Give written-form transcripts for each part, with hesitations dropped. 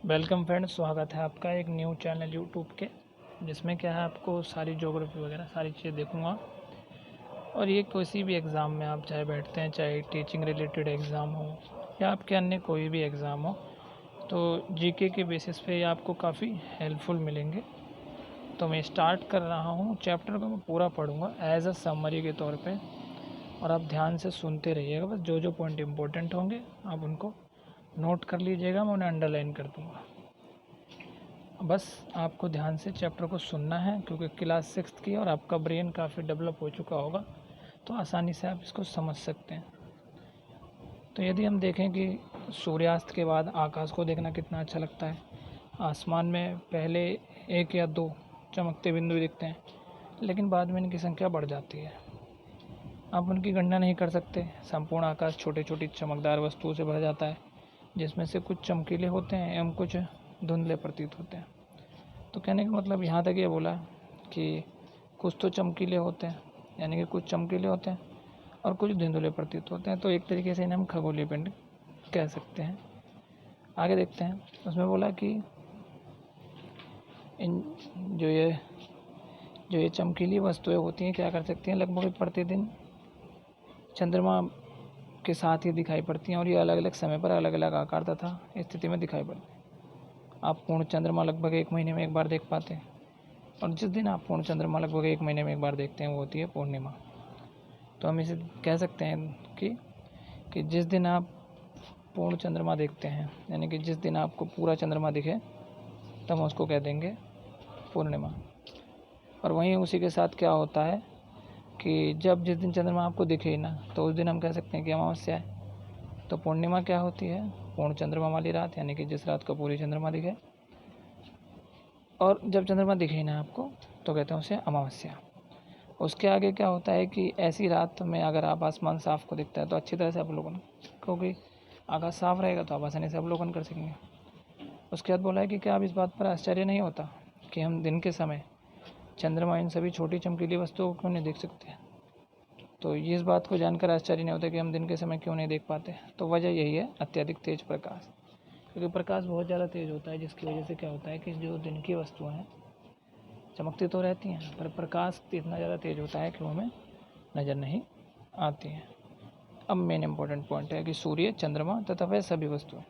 Welcome friends, स्वागत है आपका एक न्यू चैनल यूट्यूब के, जिसमें क्या है आपको सारी ज्योग्राफी वगैरह सारी चीज़ें देखूंगा। और ये किसी भी एग्ज़ाम में आप चाहे बैठते हैं, चाहे टीचिंग रिलेटेड एग्ज़ाम हो या आपके अन्य कोई भी एग्ज़ाम हो, तो जीके के बेसिस पे ये आपको काफ़ी हेल्पफुल मिलेंगे। तो मैं स्टार्ट कर रहा हूँ। चैप्टर को मैं पूरा पढ़ूँगा एज अ समरी के तौर पे, और आप ध्यान से सुनते रहिएगा। बस जो जो पॉइंट इम्पोर्टेंट होंगे आप उनको नोट कर लीजिएगा, मैं उन्हें अंडरलाइन कर दूँगा। बस आपको ध्यान से चैप्टर को सुनना है, क्योंकि क्लास 6th की और आपका ब्रेन काफ़ी डेवलप हो चुका होगा, तो आसानी से आप इसको समझ सकते हैं। तो यदि हम देखें कि सूर्यास्त के बाद आकाश को देखना कितना अच्छा लगता है। आसमान में पहले 1 या 2 चमकते बिंदु दिखते हैं, लेकिन बाद में इनकी संख्या बढ़ जाती है। आप उनकी गणना नहीं कर सकते। संपूर्ण आकाश छोटी छोटी चमकदार वस्तुओं से भर जाता है, जिसमें से कुछ चमकीले होते हैं एवं कुछ धुंधले प्रतीत होते हैं। तो कहने का मतलब यहाँ तक ये बोला कि कुछ तो चमकीले होते हैं, यानी कि कुछ चमकीले होते हैं और कुछ धुंधले प्रतीत होते हैं। तो एक तरीके से इन्हें हम खगोलीय पिंड कह सकते हैं। आगे देखते हैं। उसमें बोला कि इन जो ये चमकीली वस्तुएं होती हैं क्या कर सकती हैं, लगभग प्रतिदिन चंद्रमा के साथ ही दिखाई पड़ती हैं, और ये अलग अलग समय पर अलग अलग आकार तथा स्थिति में दिखाई पड़ती हैं। आप पूर्ण चंद्रमा लगभग 1 महीने में एक बार देख पाते हैं, और जिस दिन आप पूर्ण चंद्रमा लगभग 1 महीने में एक बार देखते हैं वो होती है पूर्णिमा। तो हम इसे कह सकते हैं कि जिस दिन आप पूर्ण चंद्रमा देखते हैं, यानी कि जिस दिन आपको पूरा चंद्रमा दिखे, तब हम उसको कह देंगे पूर्णिमा। और वहीं उसी के साथ क्या होता है कि जिस दिन चंद्रमा आपको दिखे ही ना, तो उस दिन हम कह सकते हैं कि अमावस्या है। तो पूर्णिमा क्या होती है? पूर्ण चंद्रमा वाली रात, यानी कि जिस रात को पूरी चंद्रमा दिखे। और जब चंद्रमा दिखे ही ना आपको, तो कहते हैं उसे अमावस्या। उसके आगे क्या होता है कि ऐसी रात में अगर आप आसमान साफ को दिखता है तो अच्छी तरह से अवलोकन, क्योंकि आकाश साफ रहेगा तो आप आसानी से अवलोकन कर सकेंगे। उसके बाद बोला है कि क्या आप इस बात पर आश्चर्य नहीं होता कि हम दिन के समय चंद्रमा इन सभी छोटी चमकीली वस्तुओं को क्यों नहीं देख सकते। तो इस बात को जानकर आश्चर्य नहीं होता कि हम दिन के समय क्यों नहीं देख पाते। तो वजह यही है अत्यधिक तेज प्रकाश, क्योंकि प्रकाश बहुत ज़्यादा तेज़ होता है, जिसकी वजह से क्या होता है कि जो दिन की वस्तुएं हैं चमकती तो रहती हैं, पर प्रकाश इतना ज़्यादा तेज़ होता है कि वो हमें नज़र नहीं आती हैं। अब मेन इम्पोर्टेंट पॉइंट है कि सूर्य, चंद्रमा तथा वह सभी वस्तुएं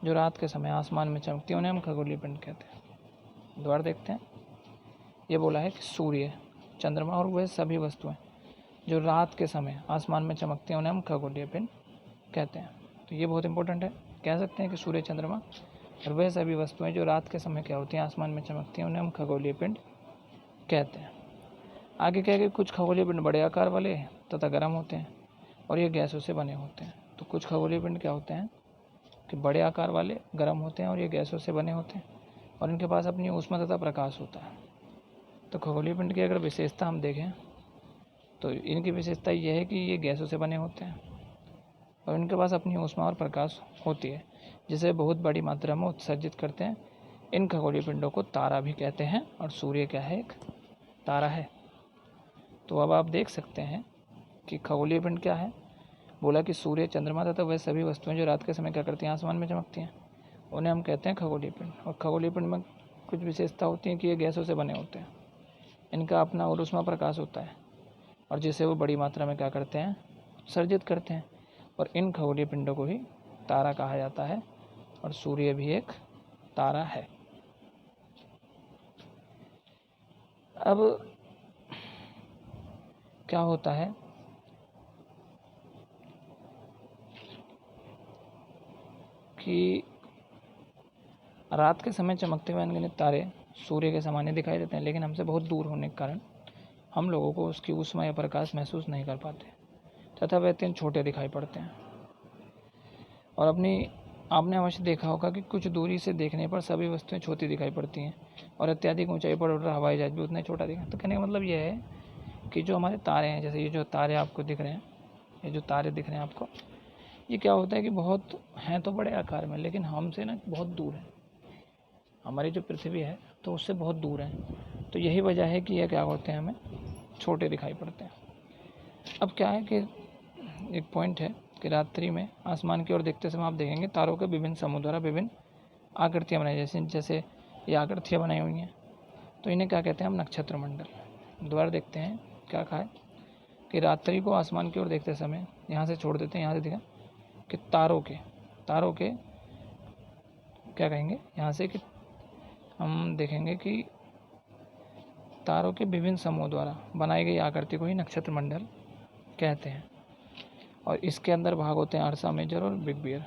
जो रात के समय आसमान में चमकती हैं उन्हें हम खगोलीय पिंड कहते हैं। दोबारा देखते हैं। ये बोला है कि सूर्य, चंद्रमा और वह सभी वस्तुएं जो रात के समय आसमान में चमकती हैं उन्हें हम खगोलीय पिंड कहते हैं। तो ये बहुत इंपॉर्टेंट है। कह सकते हैं कि सूर्य, चंद्रमा और वह सभी वस्तुएं जो रात के समय क्या होती हैं, आसमान में चमकती हैं, उन्हें हम खगोलीय पिंड कहते हैं। आगे क्या है कि कुछ खगोलीय पिंड बड़े आकार वाले तथा गर्म होते हैं, और ये गैसों से बने होते हैं। तो कुछ खगोलीय पिंड क्या होते हैं कि बड़े आकार वाले, गर्म होते हैं, और ये गैसों से बने होते हैं, और इनके पास अपनी ऊष्मा तथा प्रकाश होता है। तो खगोलीय पिंड की अगर विशेषता हम देखें तो इनकी विशेषता यह है कि ये गैसों से बने होते हैं, और इनके पास अपनी ऊष्मा और प्रकाश होती है, जिसे बहुत बड़ी मात्रा में उत्सर्जित करते हैं। इन खगोलीय पिंडों को तारा भी कहते हैं, और सूर्य क्या है? एक तारा है। तो अब आप देख सकते हैं कि खगोलीय पिंड क्या है। बोला कि सूर्य, चंद्रमा तथा वह सभी वस्तुएं जो रात के समय क्या करती हैं, आसमान में चमकती हैं, उन्हें हम कहते हैं खगोलीय पिंड। और खगोलीय पिंड में कुछ विशेषता होती है कि ये गैसों से बने होते हैं, इनका अपना और ऊष्मा प्रकाश होता है, और जिसे वो बड़ी मात्रा में क्या करते हैं? उत्सर्जित करते हैं। और इन खगोलीय पिंडों को ही तारा कहा जाता है, और सूर्य भी एक तारा है। अब क्या होता है कि रात के समय चमकते हुए अनगिनत तारे सूर्य के समान ही दिखाई देते हैं, लेकिन हमसे बहुत दूर होने के कारण हम लोगों को उसकी ऊष्मा या प्रकाश महसूस नहीं कर पाते, तथा वे अत्यंत छोटे दिखाई पड़ते हैं। और आपने अवश्य देखा होगा कि कुछ दूरी से देखने पर सभी वस्तुएं छोटी दिखाई पड़ती हैं, और अत्यधिक ऊंचाई पर उड़ रहा हवाई जहाज भी उतना ही छोटा दिखा। तो कहने का मतलब यह है कि जो हमारे तारे हैं, जैसे ये जो तारे आपको दिख रहे हैं, ये जो तारे दिख रहे हैं आपको, ये क्या होता है कि बहुत हैं तो बड़े आकार में, लेकिन हमसे ना बहुत दूर है। हमारी जो पृथ्वी है तो उससे बहुत दूर है। तो यही वजह है कि ये क्या होते हैं, हमें छोटे दिखाई पड़ते हैं। अब क्या है कि एक पॉइंट है कि रात्रि में आसमान की ओर देखते समय आप देखेंगे तारों के विभिन्न समूह द्वारा विभिन्न आकृतियाँ बनाई, जैसे ये आकृतियाँ बनाई हुई हैं, तो इन्हें क्या कहते हैं हम? नक्षत्र मंडल। दोबारा देखते हैं क्या कहा है कि रात्रि को आसमान की ओर देखते समय, यहाँ से छोड़ देते हैं, यहाँ से देखा कि तारों के क्या कहेंगे यहाँ से, कि हम देखेंगे कि तारों के विभिन्न समूह द्वारा बनाई गई आकृति को ही नक्षत्र मंडल कहते हैं। और इसके अंदर भाग होते हैं अर्सा मेजर और बिग बियर।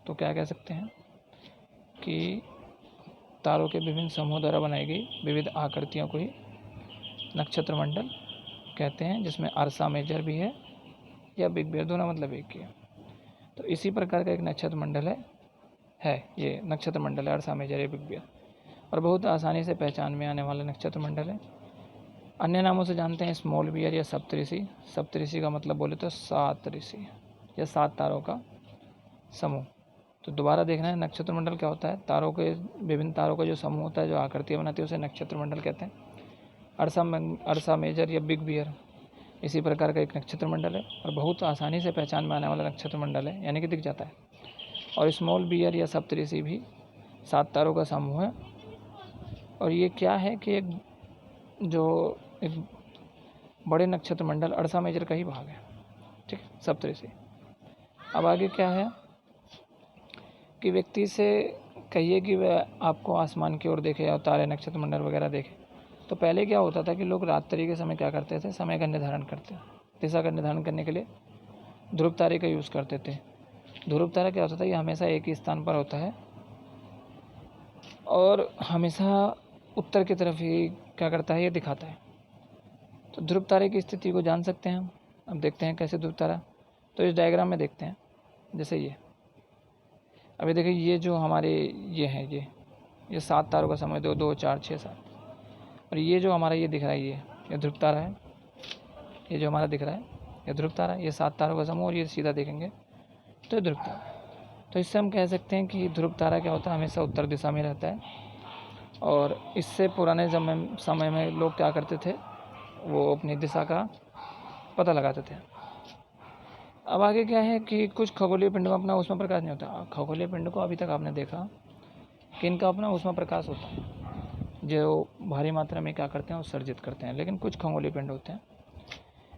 तो क्या कह सकते हैं कि तारों के विभिन्न समूह द्वारा बनाई गई विविध आकृतियों को ही नक्षत्र मंडल कहते हैं, जिसमें अर्सा मेजर भी है या बिग बियर, दोनों मतलब एक ही है। तो इसी प्रकार का एक नक्षत्र मंडल है ये नक्षत्र मंडल है, अर्सा मेजर या बिग बियर, और बहुत आसानी से पहचान में आने वाला नक्षत्र मंडल है। अन्य नामों से जानते हैं स्मॉल बियर या सप्तऋषि। सप्तऋषि का मतलब बोले तो 7 ऋषि या 7 तारों का समूह। तो दोबारा देखना है नक्षत्र मंडल क्या होता है। तारों के विभिन्न तारों का जो समूह होता है, जो आकृतियाँ बनाती है, उसे नक्षत्र मंडल कहते हैं। अर्सा मेजर या बिग बियर इसी प्रकार का एक नक्षत्र मंडल है और बहुत आसानी से पहचान में आने वाला नक्षत्र मंडल है, यानी कि दिख जाता है। और स्मॉल बियर या सप्तऋषि भी 7 तारों का समूह है। और ये क्या है कि एक बड़े नक्षत्र मंडल अर्सा मेजर का ही भाग है, ठीक है, सप्तऋषि। अब आगे क्या है कि व्यक्ति से कहिए कि वह आपको आसमान की ओर देखे और तारे नक्षत्र मंडल वगैरह देखे, तो पहले क्या होता था कि लोग रात्रि के समय क्या करते थे? समय का निर्धारण करते, दिशा का निर्धारण करने के लिए ध्रुव तारे का यूज़ करते थे। ध्रुव तारा क्या होता था? ये हमेशा एक ही स्थान पर होता है और हमेशा उत्तर की तरफ ही क्या करता है? ये दिखाता है। तो ध्रुव तारे की स्थिति को जान सकते हैं हम। अब देखते हैं कैसे ध्रुव तारा। तो इस डायग्राम में देखते हैं, जैसे ये अभी देखिए, ये जो हमारे ये हैं, ये 7 तारों का समूह, 2 2 4 6 7, और ये जो हमारा ये दिख रहा है, ये ध्रुव तारा है। ये जो हमारा दिख रहा है ये ध्रुव तारा, ये 7 तारों का समूह, और ये सीधा देखेंगे तो ध्रुव तारा। तो इससे हम कह सकते हैं कि ध्रुव तारा क्या होता है? हमेशा उत्तर दिशा में रहता है। और इससे पुराने समय में लोग क्या करते थे? वो अपनी दिशा का पता लगाते थे। अब आगे क्या है कि कुछ खगोलीय पिंड में अपना ऊष्मा प्रकाश नहीं होता। खगोलीय पिंड को अभी तक आपने देखा कि इनका अपना ऊष्मा प्रकाश होता है, जो भारी मात्रा में क्या करते हैं? उत्सर्जित करते हैं। लेकिन कुछ खगोलीय पिंड होते हैं,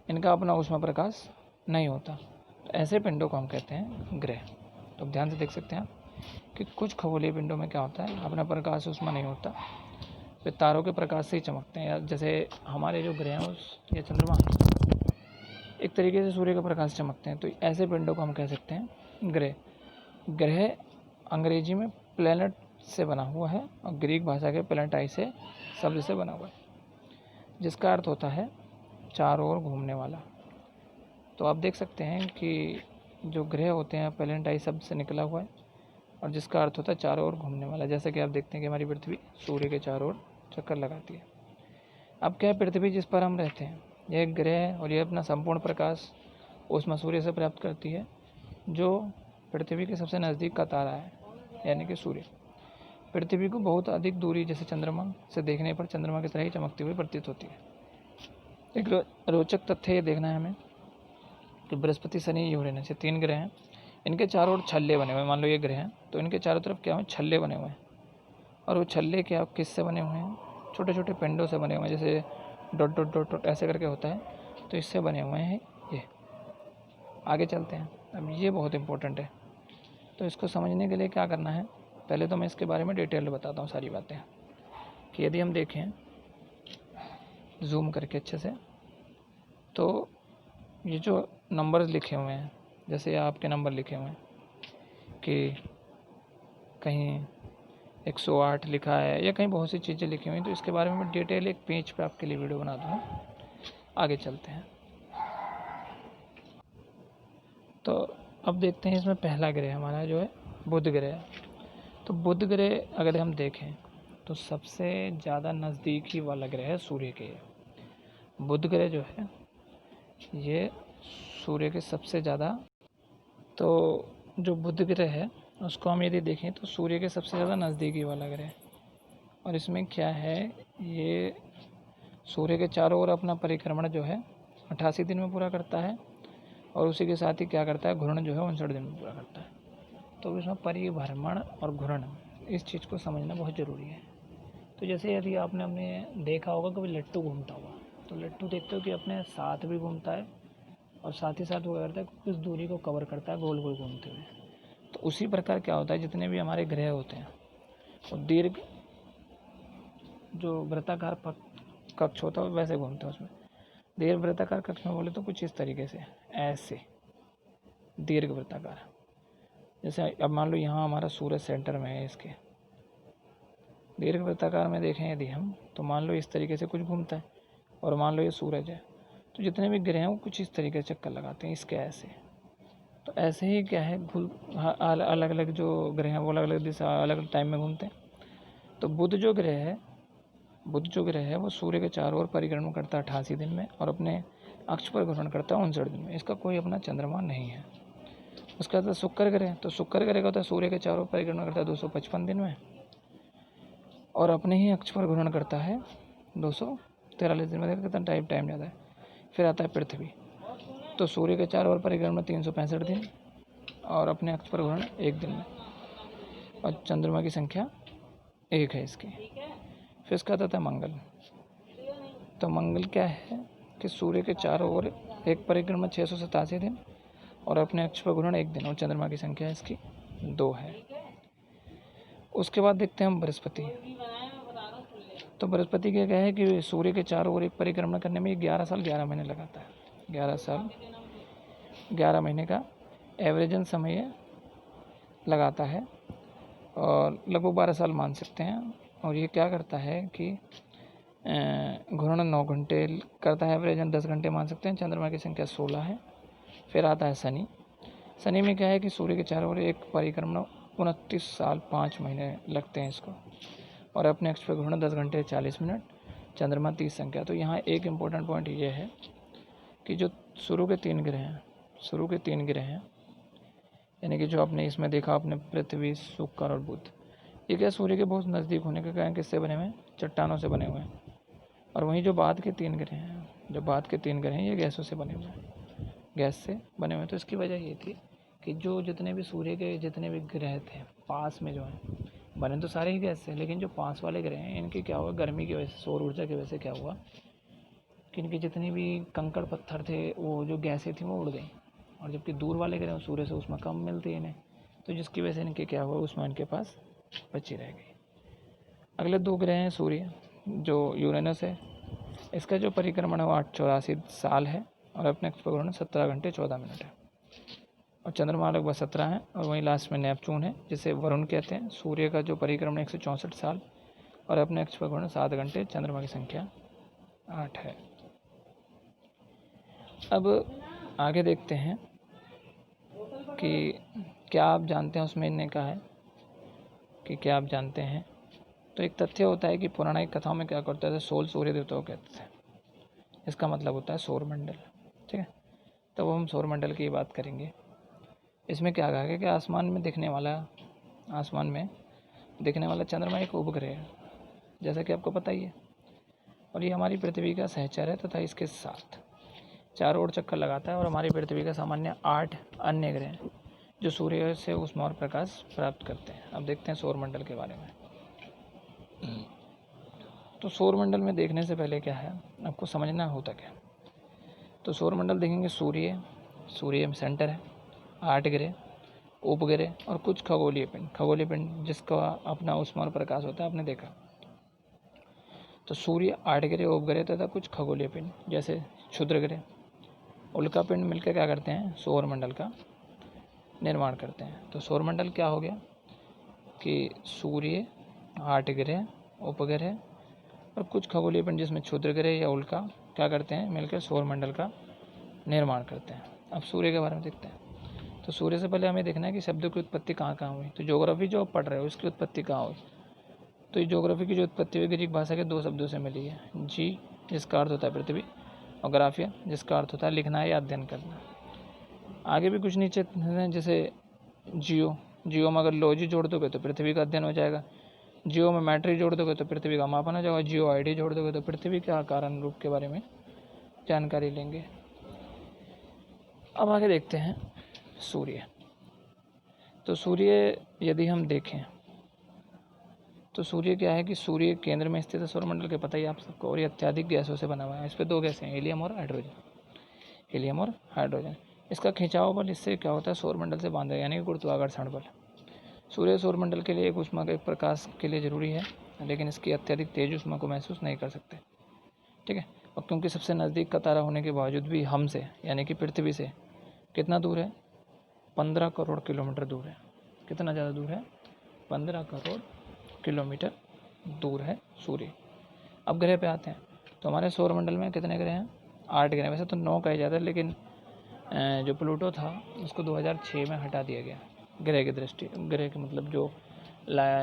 इनका अपना ऊष्मा प्रकाश नहीं होता। तो ऐसे पिंडों को हम कहते हैं ग्रह। तो ध्यान से देख सकते हैं कि कुछ खगोलीय पिंडों में क्या होता है? अपना प्रकाश ऊष्मा नहीं होता, वे तारों के प्रकाश से ही चमकते हैं। या जैसे हमारे जो ग्रह हैं या चंद्रमा एक तरीके से सूर्य का प्रकाश चमकते हैं। तो ऐसे पिंडों को हम कह सकते हैं ग्रह। ग्रह अंग्रेजी में प्लैनेट से बना हुआ है और ग्रीक भाषा के प्लैनेटाई से शब्द से बना हुआ है, जिसका अर्थ होता है चारों ओर घूमने वाला। तो आप देख सकते हैं कि जो ग्रह होते हैं प्लैनेटाई शब्द से निकला हुआ है और जिसका अर्थ होता है चारों ओर घूमने वाला। जैसे कि आप देखते हैं कि हमारी पृथ्वी सूर्य के चारों ओर चक्कर लगाती है। अब क्या है, पृथ्वी जिस पर हम रहते हैं यह एक ग्रह है और यह अपना संपूर्ण प्रकाश ऊष्मा सूर्य से प्राप्त करती है, जो पृथ्वी के सबसे नज़दीक का तारा है, यानी कि सूर्य। पृथ्वी को बहुत अधिक दूरी जैसे चंद्रमा से देखने पर चंद्रमा की तरह ही चमकती हुई प्रतीत होती है। एक रोचक तथ्य ये देखना है हमें कि बृहस्पति, शनि, यूरेनस, ये 3 ग्रह हैं। इनके चारों ओर छल्ले बने हुए हैं। मान लो ये ग्रह हैं तो इनके चारों तरफ क्या है? छल्ले बने हुए हैं। और वो छल्ले क्या किससे बने हुए हैं? छोटे छोटे पिंडों से बने हुए हैं, जैसे डॉट डॉट डॉट डॉट ऐसे करके होता है, तो इससे बने हुए हैं ये। आगे चलते हैं। अब ये बहुत इंपॉर्टेंट है, तो इसको समझने के लिए क्या करना है? पहले तो मैं इसके बारे में डिटेल बताता हूँ सारी बातें, कि यदि हम देखें जूम करके अच्छे से, तो ये जो नंबर्स लिखे हुए हैं, जैसे आपके नंबर लिखे हुए हैं कि कहीं 108 लिखा है या कहीं बहुत सी चीज़ें लिखी हुई हैं, तो इसके बारे में डिटेल एक पेज पे आपके लिए वीडियो बना दूँगा। आगे चलते हैं। तो अब देखते हैं इसमें पहला ग्रह हमारा जो है बुध ग्रह। तो बुध ग्रह अगर हम देखें तो सबसे ज़्यादा नज़दीकी वाला ग्रह है सूर्य के। बुध ग्रह जो है ये सूर्य के सबसे ज़्यादा, तो जो बुध ग्रह है उसको हम यदि देखें तो सूर्य के सबसे ज़्यादा नज़दीकी वाला ग्रह। और इसमें क्या है, ये सूर्य के चारों ओर अपना परिक्रमण जो है 88 दिन में पूरा करता है और उसी के साथ ही क्या करता है, घूर्णन जो है 59 दिन में पूरा करता है। तो इसमें परिभ्रमण और घूर्णन इस चीज़ को समझना बहुत ज़रूरी है। तो जैसे यदि आपने देखा होगा कभी लट्टू घूमता हुआ, तो लट्टू देखते हो कि अपने साथ भी घूमता है और साथ ही साथ वो करता है कुछ दूरी को कवर करता है गोल गोल घूमते हुए। तो उसी प्रकार क्या होता है, जितने भी हमारे ग्रह होते हैं वो दीर्घ जो वृत्ताकार कक्ष होता है वैसे घूमते हैं। उसमें दीर्घ वृत्ताकार कक्ष में बोले तो कुछ इस तरीके से, ऐसे दीर्घ वृत्ताकार। जैसे अब मान लो यहाँ हमारा सूरज सेंटर में है, इसके दीर्घ वृत्ताकार में देखें यदि हम, तो मान लो इस तरीके से कुछ घूमता है, और मान लो ये सूरज है, तो जितने भी ग्रह हैं वो कुछ इस तरीके से चक्कर लगाते हैं इसके ऐसे। तो ऐसे ही क्या है, अलग अलग जो ग्रह हैं वो अलग अलग दिशा अलग अलग टाइम में घूमते हैं। तो बुध जो ग्रह है वो सूर्य के चारों ओर परिक्रमा करता है 88 दिन में, और अपने अक्ष पर भ्रमण करता है 59 दिन में। इसका कोई अपना चंद्रमा नहीं है। उसका बाद शुक्र ग्रह, तो शुक्र ग्रह का होता है सूर्य के चारों ओर परिक्रमा करता है 255 दिन में, और अपने ही अक्ष पर घूर्णन करता है 243 दिन में। कितना टाइम ज़्यादा है। फिर आता है पृथ्वी, तो सूर्य के चारों ओर परिक्रमा 365 दिन और अपने अक्ष पर घूर्णन 1 दिन में, और चंद्रमा की संख्या 1 है इसकी। फिर इसका आता है मंगल। तो मंगल क्या है कि सूर्य के चारों ओर एक परिक्रमा 687 दिन और अपने अक्ष पर घूर्णन 1 दिन, और चंद्रमा की संख्या इसकी 2 है। उसके बाद देखते हैं हम बृहस्पति। तो बृहस्पति क्या है कि सूर्य के चारों ओर एक परिक्रमा करने में 11 साल 11 महीने लगाता है। 11 साल 11 महीने का एवरेजन समय लगाता है, और लगभग 12 साल मान सकते हैं। और ये क्या करता है कि घूर्णन 9 घंटे करता है, एवरेजन 10 घंटे मान सकते हैं। चंद्रमा की संख्या 16 है। फिर आता है शनि। शनि में क्या है कि सूर्य के चारों ओर एक परिक्रमा 29 साल 5 महीने लगते हैं इसको, और अपने अक्ष पर घूर्णन 10 घंटे 40 मिनट, चंद्रमा 30 संख्या। तो यहाँ एक इम्पोर्टेंट पॉइंट ये है कि जो शुरू के 3 ग्रह हैं यानी कि जो आपने इसमें देखा, आपने पृथ्वी, शुक्र और बुध, ये क्या सूर्य के बहुत नज़दीक होने के कारण किससे बने हुए हैं, चट्टानों से बने हुए हैं। और वहीं जो बाद के 3 ग्रह हैं, ये गैसों से बने हुए हैं, गैस से बने हुए हैं। तो इसकी वजह ये थी कि जो जितने भी सूर्य के जितने भी ग्रह थे पास में जो हैं, बने तो सारे ही गैस से, लेकिन जो पास वाले ग्रह हैं इनकी क्या हुआ, गर्मी की वजह से, सौर ऊर्जा की वजह से क्या हुआ कि इनके जितने भी कंकड़ पत्थर थे वो जो गैसें थी वो उड़ गई, और जबकि दूर वाले ग्रह सूर्य से उसमें कम मिलती है इन्हें, तो जिसकी वजह से इनके क्या हुआ, उसमें इनके पास बची रह गई। अगले 2 ग्रह हैं सूर्य, जो यूरेनस है, इसका जो परिक्रमण है वो 884 साल है, और अपने अक्ष पर घूर्णन 17 घंटे 14 मिनट है, और चंद्रमा लगभग 17 है। और वहीं लास्ट में नेपच्यून है जिसे वरुण कहते हैं। सूर्य का जो परिक्रमण 164 साल और अपने अक्ष पर घूर्णन 7 घंटे, चंद्रमा की संख्या 8 है। अब आगे देखते हैं कि क्या आप जानते हैं, उसमें इन्होंने कहा है कि क्या आप जानते हैं। तो एक तथ्य होता है कि पौराणिक कथाओं में क्या करते थे, 16 सूर्य देवताओं कहते थे। इसका मतलब होता है सौरमंडल। ठीक है, तो वो हम सौरमंडल की बात करेंगे। इसमें क्या कहा गया कि आसमान में दिखने वाला चंद्रमा एक उपग्रह है, जैसा कि आपको पता ही है, और ये हमारी पृथ्वी का सहचर है तथा इसके साथ चारों ओर चक्कर लगाता है। और हमारी पृथ्वी का सामान्य 8 अन्य ग्रह हैं जो सूर्य से ऊष्मा और प्रकाश प्राप्त करते हैं। अब देखते हैं सौरमंडल के बारे में। तो सौरमंडल में देखने से पहले क्या है, आपको समझना होता क्या। तो सौरमंडल देखेंगे, सूर्य में सेंटर है, 8 ग्रह, उपग्रह और कुछ खगोलीय पिंड जिसका अपना ऊष्मा और प्रकाश होता है, आपने देखा। तो सूर्य, 8 ग्रह, उपग्रह तथा कुछ खगोलीय पिंड जैसे क्षुद्र ग्रह, उल्का पिंड मिलकर क्या करते हैं, सौरमंडल का निर्माण करते हैं। तो सौरमंडल क्या हो गया कि सूर्य, 8 ग्रह, उपग्रह और कुछ खगोलीय पिंड जिसमें क्षुद्र ग्रह या उल्का क्या करते हैं, मिलकर सौरमंडल का निर्माण करते हैं। अब सूर्य के बारे में देखते हैं। तो सूर्य से पहले हमें देखना है कि शब्दों की उत्पत्ति कहाँ कहाँ हुई। तो ज्योग्राफी जो आप पढ़ रहे हो उसकी उत्पत्ति कहाँ हुई। तो ये ज्योग्राफी की जो उत्पत्ति हुई ग्रीक भाषा के 2 शब्दों से मिली है, जी जिसका अर्थ होता है पृथ्वी, और ग्राफिया जिसका अर्थ होता है लिखना या अध्ययन करना। आगे भी कुछ नीचे जैसे जियो में अगर लॉजी जोड़ दोगे तो पृथ्वी का अध्ययन हो जाएगा, जियो में मैट्री जोड़ दोगे तो पृथ्वी का मापन हो जाएगा, जियो आईडी जोड़ दोगे तो पृथ्वी के आकार अनुरूप के बारे में जानकारी लेंगे। अब आगे देखते हैं सूर्य। तो सूर्य यदि हम देखें तो सूर्य क्या है कि सूर्य केंद्र में स्थित है सौरमंडल के, पता ही आप सबको, और ये अत्यधिक गैसों से बना हुआ है। इस पर 2 गैसें हैं, हीलियम और हाइड्रोजन। हीलियम और हाइड्रोजन। इसका खिंचाव बल इससे क्या होता है, सौरमंडल से बांधा, यानी कि गुरुत्वाकर्षण बल। सूर्य सौरमंडल के लिए एक ऊष्मा का एक प्रकाश के लिए जरूरी है, लेकिन इसकी अत्यधिक तेज ऊष्मा को महसूस नहीं कर सकते। ठीक है। और क्योंकि सबसे नज़दीक का तारा होने के बावजूद भी हमसे, यानी कि पृथ्वी से कितना दूर है, 15 करोड़ किलोमीटर दूर है। कितना ज़्यादा दूर है, 15 करोड़ किलोमीटर दूर है सूर्य। अब ग्रह पे आते हैं, तो हमारे सौरमंडल में कितने ग्रह हैं, 8 ग्रह। वैसे तो 9 कहे जाते हैं, लेकिन जो प्लूटो था उसको 2006 में हटा दिया गया, ग्रह की दृष्टि, ग्रह के मतलब जो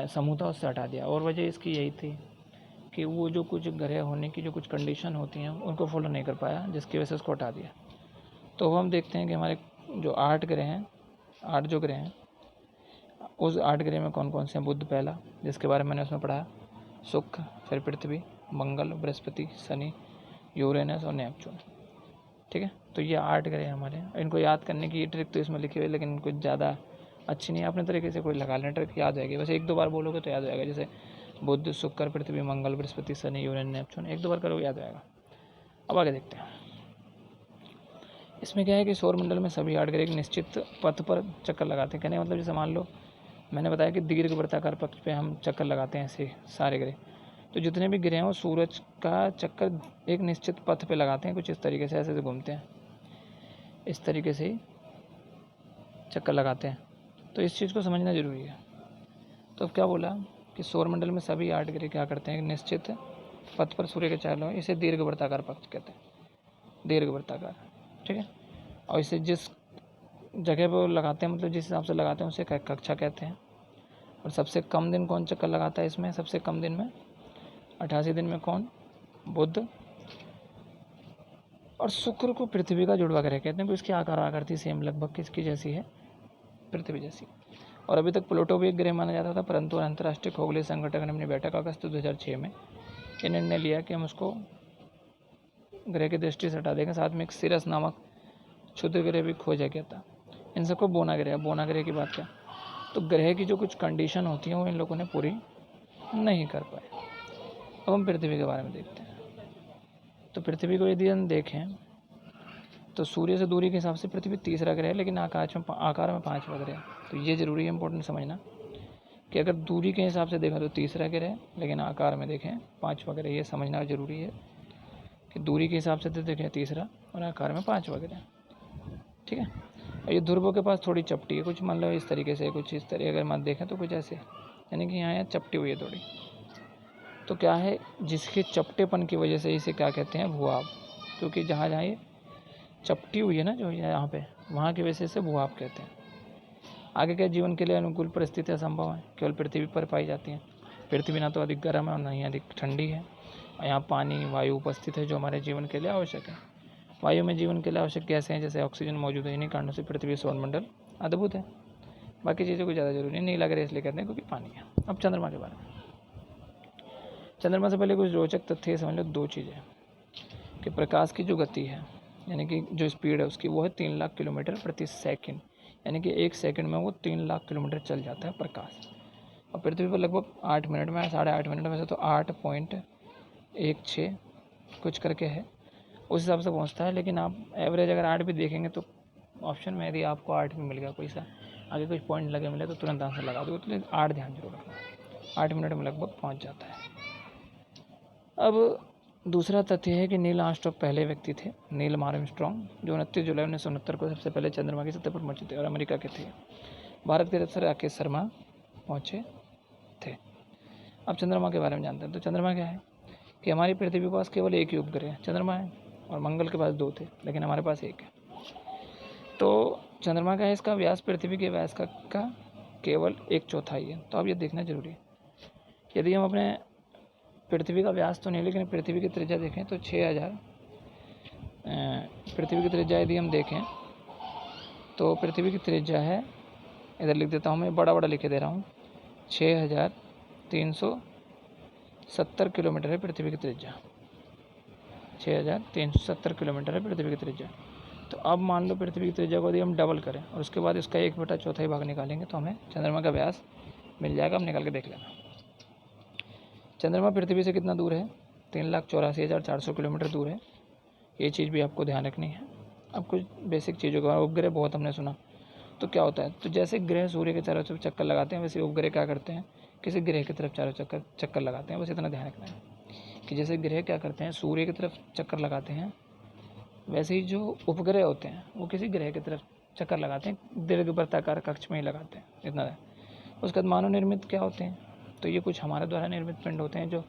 समूह था उससे हटा दिया। और वजह इसकी यही थी कि वो जो कुछ ग्रह होने की जो कुछ कंडीशन होती हैं उनको फॉलो नहीं कर पाया, जिसकी वजह से उसको हटा दिया। तो हम देखते हैं कि हमारे जो 8 ग्रह हैं, 8 जो ग्रह हैं, उस 8 ग्रह में कौन कौन से हैं। बुध पहला, जिसके बारे में मैंने उसमें पढ़ा, शुक्र, फिर पृथ्वी, मंगल, बृहस्पति, शनि, यूरेनस और नेपच्यून। ठीक है। तो ये 8 ग्रह हमारे हैं। इनको याद करने की ट्रिक तो इसमें लिखी हुई है, लेकिन कुछ ज़्यादा अच्छी नहीं है। अपने तरीके से कोई लगा लेना, ट्रिक याद आएगी। वैसे 1-2 बार बोलोगे तो याद हो जाएगा, जैसे बुध, शुक्र, पृथ्वी, मंगल, बृहस्पति, शनि, यूरेनस, नेपच्यून। 1-2 बार करोगे याद आएगा। अब आगे देखते हैं। इसमें क्या है कि सौरमंडल में सभी 8 ग्रह एक निश्चित पथ पर चक्कर लगाते हैं। कहने का मतलब जैसे मान लो मैंने बताया कि दीर्घ वृत्ताकार पथ पे हम चक्कर लगाते हैं, ऐसे सारे ग्रह। तो जितने भी ग्रह हैं वो सूरज का चक्कर एक निश्चित पथ पे लगाते हैं, कुछ इस तरीके से, ऐसे से घूमते हैं, इस तरीके से ही चक्कर लगाते हैं। तो इस चीज़ को समझना जरूरी है। तो अब क्या बोला कि सौरमंडल में सभी 8 ग्रह क्या करते हैं, एक निश्चित पथ पर सूर्य के चारों, इसे दीर्घ वृत्ताकार पथ कहते हैं, दीर्घ वृत्ताकार। ठीक है। और इसे जिस जगह पर लगाते हैं, मतलब जिस हिसाब से लगाते हैं, उसे कक्षा कहते हैं। और सबसे कम दिन कौन चक्कर लगाता है इसमें, सबसे कम दिन में 88 दिन में कौन, बुध। और शुक्र को पृथ्वी का जुड़वा ग्रह कहते हैं, उसकी आकार आकृति सेम लगभग किसकी जैसी है, पृथ्वी जैसी। और अभी तक प्लूटो भी एक ग्रह माना जाता था, परंतु अंतर्राष्ट्रीय खगोलीय संगठन ने अपनी बैठक अगस्त 2006 में ये निर्णय लिया कि हम उसको ग्रह की दृष्टि से हटा देंगे। साथ में एक सिरस नामक क्षुद्र ग्रह भी खोजा गया था। इन सबको बोना ग्रह की बात क्या, तो ग्रह की जो कुछ कंडीशन होती हैं वो इन लोगों ने पूरी नहीं कर पाए। अब हम पृथ्वी के बारे में देखते हैं। तो पृथ्वी को यदि हम देखें तो सूर्य से दूरी के हिसाब से पृथ्वी तीसरा ग्रह है, लेकिन आकार में 5वां ग्रह है। तो ये जरूरी है, इंपॉर्टेंट समझना कि अगर दूरी के हिसाब से देखें तो तीसरा ग्रह है, लेकिन आकार में देखें 5वां ग्रह। ये समझना जरूरी है कि दूरी के हिसाब से तो देखें तीसरा और आकार में 5वां ग्रह। ठीक है। और ये ध्रुवों के पास थोड़ी चपटी है, कुछ मान लो इस तरीके से, कुछ इस तरीके, अगर मत देखें तो कुछ ऐसे, यानी कि यहाँ चपटी हुई है थोड़ी। तो क्या है, जिसके चपटेपन की वजह से इसे क्या कहते हैं, भूभाग। क्योंकि जहाँ जहाँ ये चपटी हुई है ना, जो यहाँ पे, वहाँ की वजह से भूभाग कहते हैं। आगे के जीवन के लिए अनुकूल परिस्थितियाँ संभव हैं, केवल पृथ्वी पर पाई जाती हैं। पृथ्वी ना तो अधिक गर्म है और ना ही अधिक ठंडी है, और यहाँ पानी, वायु उपस्थित है जो हमारे जीवन के लिए आवश्यक है। वायु में जीवन के लिए आवश्यक गैसें हैं, जैसे ऑक्सीजन मौजूद है। इन्हीं कारणों से पृथ्वी सौरमंडल अद्भुत है। बाकी चीज़ों को ज़्यादा जरूरी नहीं लग रहा है, इसलिए कहते हैं क्योंकि पानी है। अब चंद्रमा के बारे में। चंद्रमा से पहले कुछ रोचक तथ्य समझ लो। 2 चीज़ें कि प्रकाश की जो गति है, यानी कि जो स्पीड है उसकी, वो है 3 लाख किलोमीटर प्रति सेकंड, यानी कि 1 सेकंड में वो 3 लाख किलोमीटर चल जाता है प्रकाश। और पृथ्वी पर लगभग 8 मिनट में, 8.5 मिनट में से तो 8.16 कुछ करके है, उस हिसाब से पहुंचता है। लेकिन आप एवरेज अगर 8 भी देखेंगे तो ऑप्शन में यदि आपको 8 भी मिल गया, कोई सा आगे कुछ पॉइंट लगे मिले तो तुरंत आंसर लगा दो। तो 8 ध्यान जरूर रखना, 8 मिनट में लगभग पहुंच जाता है। अब दूसरा तथ्य है कि नील आर्मस्ट्रांग पहले व्यक्ति थे, नील आर्मस्ट्रांग, जो 29 जुलाई 1969 को सबसे पहले चंद्रमा की सतह पर पहुंचे थे, और अमेरिका के थे। भारत की तरफ से राकेश शर्मा पहुंचे थे। अब चंद्रमा के बारे में जानते हैं। तो चंद्रमा क्या है कि हमारी पृथ्वी के पास केवल एक ही उपग्रह चंद्रमा है, और मंगल के पास 2 थे, लेकिन हमारे पास 1 है। तो चंद्रमा का है, इसका व्यास पृथ्वी के व्यास का केवल 1/4 है। तो अब ये देखना जरूरी है। यदि हम अपने पृथ्वी का व्यास तो नहीं, लेकिन पृथ्वी की त्रिज्या देखें तो 6000, पृथ्वी की त्रिज्या यदि हम देखें तो पृथ्वी की त्रिज्या है, इधर लिख देता हूँ मैं, बड़ा बड़ा लिखे दे रहा हूँ, 6370 किलोमीटर है पृथ्वी की त्रिज्या। 6370 किलोमीटर है पृथ्वी की त्रिज्या। तो अब मान लो पृथ्वी की त्रिज्या को यदि हम डबल करें और उसके बाद इसका 1/4 भाग निकालेंगे तो हमें चंद्रमा का व्यास मिल जाएगा। अब निकाल के देख लेना। चंद्रमा पृथ्वी से कितना दूर है? 3,84,400 किलोमीटर दूर है। ये चीज़ भी आपको ध्यान रखनी है। अब कुछ बेसिक चीज़ों के बारे में, उपग्रह बहुत हमने सुना। तो क्या होता है, तो जैसे ग्रह सूर्य के चारों तरफ चक्कर लगाते हैं, वैसे उपग्रह क्या करते हैं, किसी ग्रह की तरफ चारों चक्कर लगाते हैं। बस इतना ध्यान रखना है कि जैसे ग्रह क्या करते हैं, सूर्य की तरफ चक्कर लगाते हैं, वैसे ही जो उपग्रह होते हैं वो किसी ग्रह की तरफ चक्कर लगाते हैं, दीर्घ वृत्ताकार कक्ष में ही लगाते हैं, इतना है। उसके बाद मानव निर्मित क्या होते हैं, तो ये कुछ हमारे द्वारा निर्मित पिंड होते हैं जो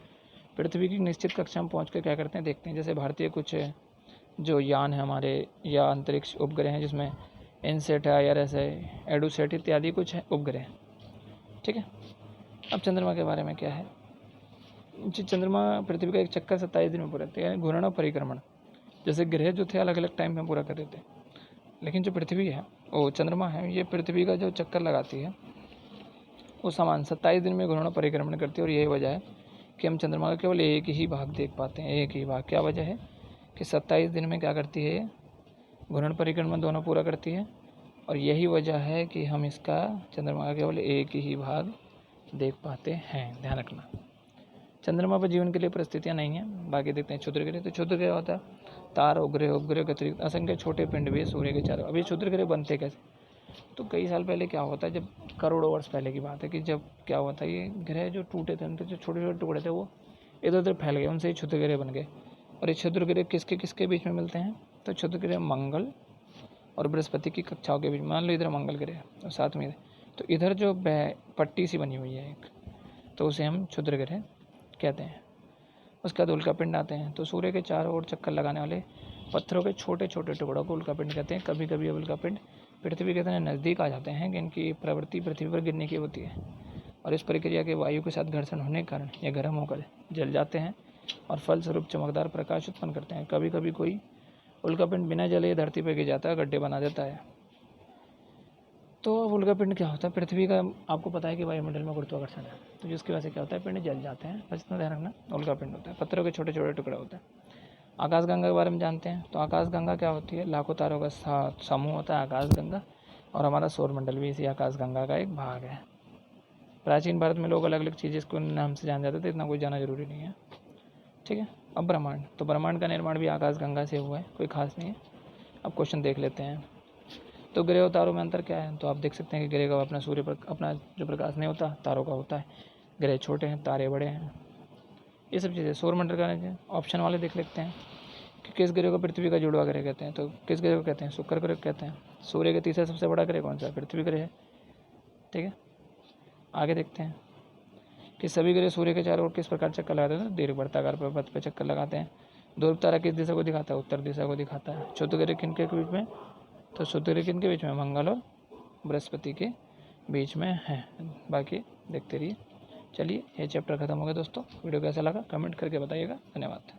पृथ्वी की निश्चित कक्षा में पहुँच कर क्या करते हैं, देखते हैं। जैसे भारतीय कुछ जो यान है हमारे, या अंतरिक्ष उपग्रह हैं, जिसमें इनसेट है, IRS है, एडुसेट इत्यादि कुछ है उपग्रह। ठीक है। अब चंद्रमा के बारे में क्या है, चंद्रमा पृथ्वी का एक चक्कर 27 दिन में पूरा करते हैं, घूर्णन और परिक्रमण। जैसे ग्रह जो थे अलग अलग टाइम में पूरा कर रहे थे, लेकिन जो पृथ्वी है, वो चंद्रमा है, ये पृथ्वी का जो चक्कर लगाती है वो समान 27 दिन में घूर्णन परिक्रमण करती है। और यही वजह है कि हम चंद्रमा का केवल एक ही भाग देख पाते हैं, एक ही भाग। क्या वजह है कि 27 दिन में क्या करती है, घूर्णन परिक्रमण दोनों पूरा करती है। और यही वजह है कि हम इसका चंद्रमा का केवल एक ही भाग देख पाते हैं, ध्यान रखना। चंद्रमा पर जीवन के लिए परिस्थितियाँ नहीं हैं। बाकी देखते हैं क्षुद्र ग्रह। तो क्षुद्र ग्रह होता है तार, उपग्रह के अतिरिक्त असंख्य छोटे पिंड भी सूर्य के चारों। अभी क्षुद्र ग्रह बनते कैसे, तो कई साल पहले क्या होता है, जब करोड़ों वर्ष पहले की बात है, कि जब क्या हुआ था, ये ग्रह जो टूटे थे, उनके जो छोटे छोटे टुकड़े थे वो इधर उधर फैल गए, उनसे ही क्षुद्र ग्रह बन गए। और ये क्षुद्र ग्रह किसके किसके बीच में मिलते हैं, तो क्षुद्र ग्रह मंगल और बृहस्पति की कक्षाओं के बीच। मान लो इधर मंगल ग्रह और साथ में तो इधर जो पट्टी सी बनी हुई है एक, तो उसे हम क्षुद्र ग्रह कहते हैं। उसके बाद उल्कापिंड आते हैं। तो सूर्य के चारों ओर चक्कर लगाने वाले पत्थरों के छोटे छोटे टुकड़ों को उल्कापिंड कहते हैं। कभी कभी उल्कापिंड पृथ्वी के इतने नज़दीक आ जाते हैं कि इनकी प्रवृत्ति पृथ्वी पर गिरने की होती है, और इस प्रक्रिया के वायु के साथ घर्षण होने के कारण ये गर्म होकर जल जाते हैं और फलस्वरूप चमकदार प्रकाश उत्पन्न करते हैं। कभी कभी कोई उल्कापिंड बिना जले धरती पर गिर जाता है, गड्ढे बना देता है। तो अब उल्कापिंड क्या होता है, पृथ्वी का आपको पता है कि वायुमंडल में गुरुत्वाकर्षण है, तो जिसकी वजह से क्या होता है, पिंड जल जाते हैं। बस इतना ध्यान रखना, उल्कापिंड होता है, पत्थरों के छोटे छोटे टुकड़े होते हैं। आकाशगंगा के बारे में जानते हैं। तो आकाशगंगा क्या होती है, लाखों तारों का समूह होता है आकाशगंगा, और हमारा सौरमंडल भी इसी आकाशगंगा का एक भाग है। प्राचीन भारत में लोग अलग अलग चीज़ें इसको नाम से जान जाते थे, इतना कुछ जाना जरूरी नहीं है। ठीक है। अब ब्रह्मांड, तो ब्रह्मांड का निर्माण भी आकाशगंगा से हुआ है, कोई खास नहीं है। अब क्वेश्चन देख लेते हैं। तो ग्रह और तारों में अंतर क्या है, तो आप देख सकते हैं कि ग्रह का अपना सूर्य पर अपना जो प्रकाश नहीं होता, तारों का होता है। ग्रह छोटे हैं, तारे बड़े हैं, ये सब चीज़ें। सौरमंडल का ऑप्शन वाले देख लेते हैं कि किस ग्रह को पृथ्वी का जुड़वा ग्रह कहते हैं। तो किस ग्रह को कहते हैं, शुक्र ग्रह कहते हैं। सूर्य के तीसरा सबसे बड़ा ग्रह कौन सा है, पृथ्वी ग्रह है। ठीक है। आगे देखते हैं कि सभी ग्रह सूर्य के चारों ओर किस प्रकार चक्कर लगाते हैं, तो दीर्घवृत्ताकार पथ पे चक्कर लगाते हैं। ध्रुव तारा किस दिशा को दिखाता है, उत्तर दिशा को दिखाता है। क्षुद्र ग्रह किन के बीच में, तो क्षुद्र ग्रह किन के बीच में, मंगल और बृहस्पति के बीच में है। बाकी देखते रहिए। चलिए, ये चैप्टर खत्म हो गया दोस्तों। वीडियो कैसा लगा कमेंट करके बताइएगा। धन्यवाद।